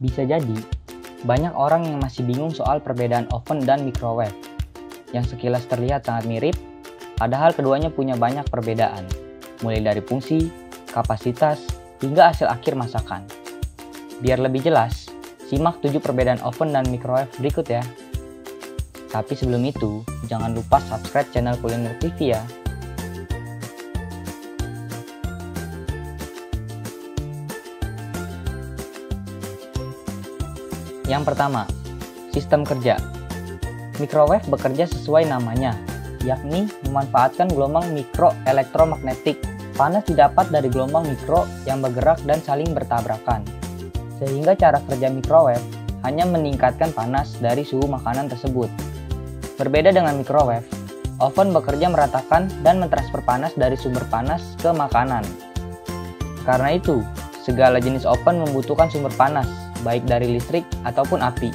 Bisa jadi, banyak orang yang masih bingung soal perbedaan oven dan microwave, yang sekilas terlihat sangat mirip, padahal keduanya punya banyak perbedaan, mulai dari fungsi, kapasitas, hingga hasil akhir masakan. Biar lebih jelas, simak 7 perbedaan oven dan microwave berikut ya. Tapi sebelum itu, jangan lupa subscribe channel Kuliner TV ya. Yang pertama, sistem kerja. Microwave bekerja sesuai namanya, yakni memanfaatkan gelombang mikroelektromagnetik. Panas didapat dari gelombang mikro yang bergerak dan saling bertabrakan. Sehingga cara kerja microwave hanya meningkatkan panas dari suhu makanan tersebut. Berbeda dengan microwave, oven bekerja meratakan dan mentransfer panas dari sumber panas ke makanan. Karena itu, segala jenis oven membutuhkan sumber panas, baik dari listrik ataupun api.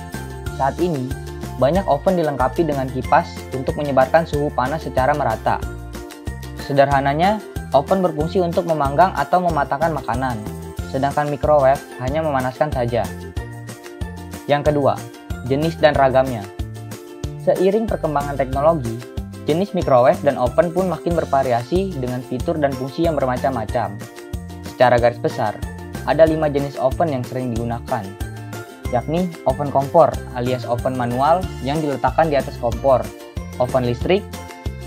Saat ini, banyak oven dilengkapi dengan kipas untuk menyebarkan suhu panas secara merata. Sederhananya, oven berfungsi untuk memanggang atau mematangkan makanan, sedangkan microwave hanya memanaskan saja. Yang kedua, jenis dan ragamnya. Seiring perkembangan teknologi, jenis microwave dan oven pun makin bervariasi dengan fitur dan fungsi yang bermacam-macam. Secara garis besar, ada 5 jenis oven yang sering digunakan, yakni oven kompor alias oven manual yang diletakkan di atas kompor, oven listrik,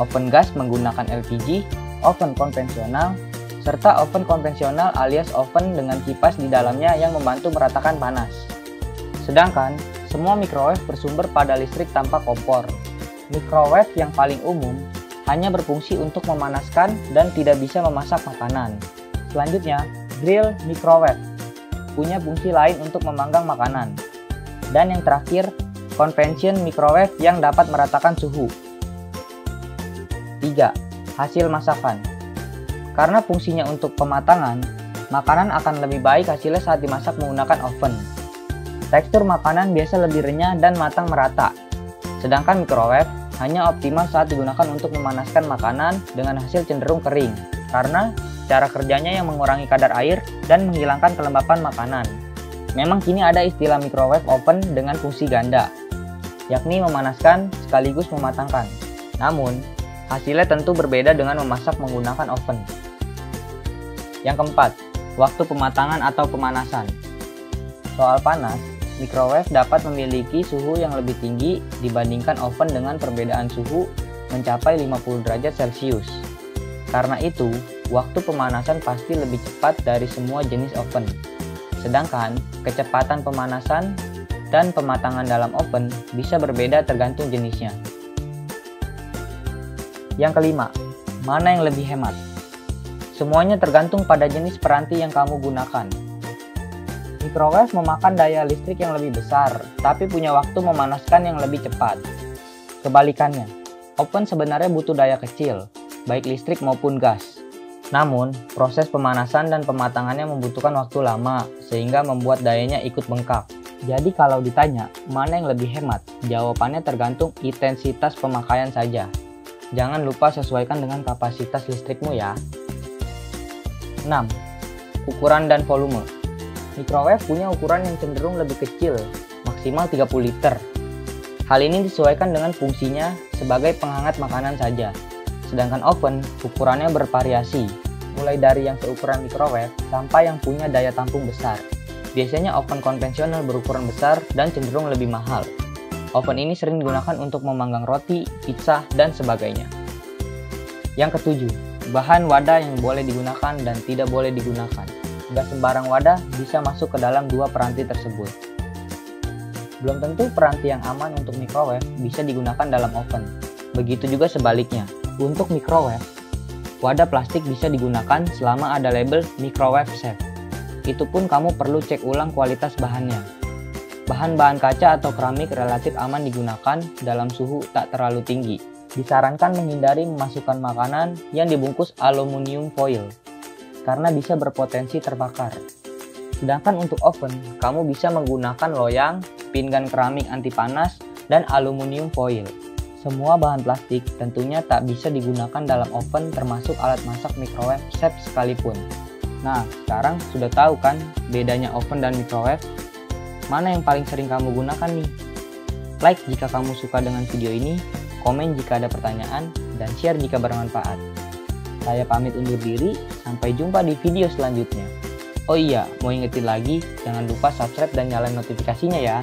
oven gas menggunakan LPG, oven konvensional, serta oven konvensional alias oven dengan kipas di dalamnya yang membantu meratakan panas. Sedangkan, semua microwave bersumber pada listrik tanpa kompor. Microwave yang paling umum hanya berfungsi untuk memanaskan dan tidak bisa memasak makanan. Selanjutnya, grill microwave punya fungsi lain untuk memanggang makanan. Dan yang terakhir, convection microwave yang dapat meratakan suhu. 3. Hasil masakan. Karena fungsinya untuk pematangan, makanan akan lebih baik hasilnya saat dimasak menggunakan oven. Tekstur makanan biasa lebih renyah dan matang merata. Sedangkan microwave hanya optimal saat digunakan untuk memanaskan makanan dengan hasil cenderung kering, karena cara kerjanya yang mengurangi kadar air dan menghilangkan kelembapan makanan. Memang kini ada istilah microwave oven dengan fungsi ganda, yakni memanaskan sekaligus mematangkan. Namun, hasilnya tentu berbeda dengan memasak menggunakan oven. Yang keempat, waktu pematangan atau pemanasan. Soal panas, microwave dapat memiliki suhu yang lebih tinggi dibandingkan oven dengan perbedaan suhu mencapai 50 derajat Celcius. Karena itu, waktu pemanasan pasti lebih cepat dari semua jenis oven. Sedangkan, kecepatan pemanasan dan pematangan dalam oven bisa berbeda tergantung jenisnya. Yang kelima, mana yang lebih hemat? Semuanya tergantung pada jenis peranti yang kamu gunakan. Microwave memakan daya listrik yang lebih besar, tapi punya waktu memanaskan yang lebih cepat. Kebalikannya, oven sebenarnya butuh daya kecil, baik listrik maupun gas. Namun, proses pemanasan dan pematangannya membutuhkan waktu lama, sehingga membuat dayanya ikut bengkak. Jadi kalau ditanya, mana yang lebih hemat? Jawabannya tergantung intensitas pemakaian saja. Jangan lupa sesuaikan dengan kapasitas listrikmu ya. 6. Ukuran dan volume. Microwave punya ukuran yang cenderung lebih kecil, maksimal 30 liter. Hal ini disesuaikan dengan fungsinya sebagai penghangat makanan saja. Sedangkan oven, ukurannya bervariasi, mulai dari yang seukuran microwave sampai yang punya daya tampung besar. Biasanya oven konvensional berukuran besar dan cenderung lebih mahal. Oven ini sering digunakan untuk memanggang roti, pizza, dan sebagainya. Yang ketujuh, bahan wadah yang boleh digunakan dan tidak boleh digunakan. Gak sembarang wadah bisa masuk ke dalam 2 peranti tersebut. Belum tentu peranti yang aman untuk microwave bisa digunakan dalam oven. Begitu juga sebaliknya. Untuk microwave, wadah plastik bisa digunakan selama ada label microwave safe. Itu pun kamu perlu cek ulang kualitas bahannya. Bahan-bahan kaca atau keramik relatif aman digunakan dalam suhu tak terlalu tinggi. Disarankan menghindari memasukkan makanan yang dibungkus aluminium foil, karena bisa berpotensi terbakar. Sedangkan untuk oven, kamu bisa menggunakan loyang, pinggan keramik anti panas, dan aluminium foil. Semua bahan plastik tentunya tak bisa digunakan dalam oven termasuk alat masak microwave safe sekalipun. Nah, sekarang sudah tahu kan bedanya oven dan microwave? Mana yang paling sering kamu gunakan nih? Like jika kamu suka dengan video ini, komen jika ada pertanyaan, dan share jika bermanfaat. Saya pamit undur diri, sampai jumpa di video selanjutnya. Oh iya, mau ingetin lagi, jangan lupa subscribe dan nyalain notifikasinya ya.